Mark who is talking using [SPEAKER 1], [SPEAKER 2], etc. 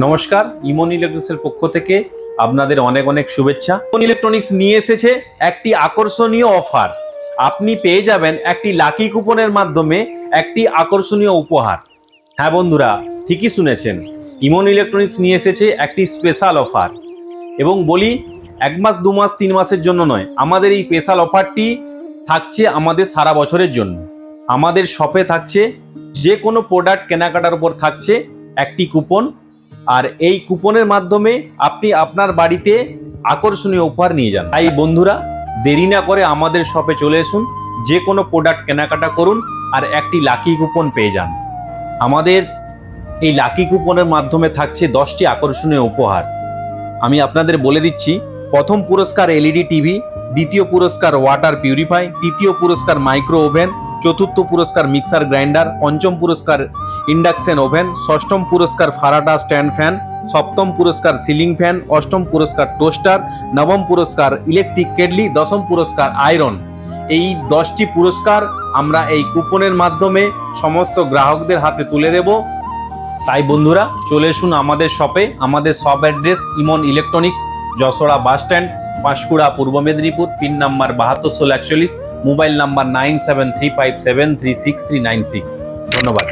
[SPEAKER 1] নমস্কার, ইমন ইলেকট্রনিক্সের পক্ষ থেকে আপনাদের অনেক অনেক শুভেচ্ছা। ইমন ইলেকট্রনিক্স নিয়ে এসেছে একটি আকর্ষণীয় অফার। আপনি পেয়ে যাবেন একটি লাকি কুপনের মাধ্যমে একটি আকর্ষণীয় উপহার। হ্যাঁ বন্ধুরা, ঠিকই শুনেছেন, ইমন ইলেকট্রনিক্স নিয়ে এসেছে একটি স্পেশাল অফার। এবং বলি, 1 মাস 2 মাস 3 মাসের জন্য নয়, আমাদের এই স্পেশাল অফারটি থাকছে আমাদের সারা বছরের জন্য। আমাদের শপে থাকছে যে কোনো প্রোডাক্ট কেনাকাটার উপর থাকছে একটি কুপন, আর এই কুপনের মাধ্যমে আপনি আপনার বাড়িতে আকর্ষণীয় উপহার নিয়ে যান। তাই বন্ধুরা, দেরি না করে আমাদের শপে চলে আসুন, যে কোনো প্রোডাক্ট কেনাকাটা করুন আর একটি লাকি কুপন পেয়ে যান। আমাদের এই লাকি কুপনের মাধ্যমে থাকছে 10টি আকর্ষণীয় উপহার। আমি আপনাদের বলে দিচ্ছি, প্রথম পুরস্কার এলইডি টিভি, দ্বিতীয় পুরস্কার ওয়াটার পিউরিফাই, তৃতীয় পুরস্কার মাইক্রো ওভেন, চতুর্থ পুরস্কার মিক্সার গ্রাইন্ডার, পঞ্চম পুরস্কার ইন্ডাকশন ওভেন, ষষ্ঠম পুরস্কার ফারাডা স্ট্যান্ড ফ্যান, সপ্তম পুরস্কার সিলিং ফ্যান, অষ্টম পুরস্কার টোস্টার, নবম পুরস্কার ইলেকট্রিক কেটলি, দশম পুরস্কার আয়রন। এই 10টি পুরস্কার আমরা এই কুপনের মাধ্যমে সমস্ত গ্রাহকদের হাতে তুলে দেব। তাই বন্ধুরা, চলে আসুন আমাদের শপে। আমাদের শপ অ্যাড্রেস ইমন electronics, Jashora bus stand, Panskura, পূর্ব Medinipur. Pin number 72 41, mobile number 9735736396। ধন্যবাদ।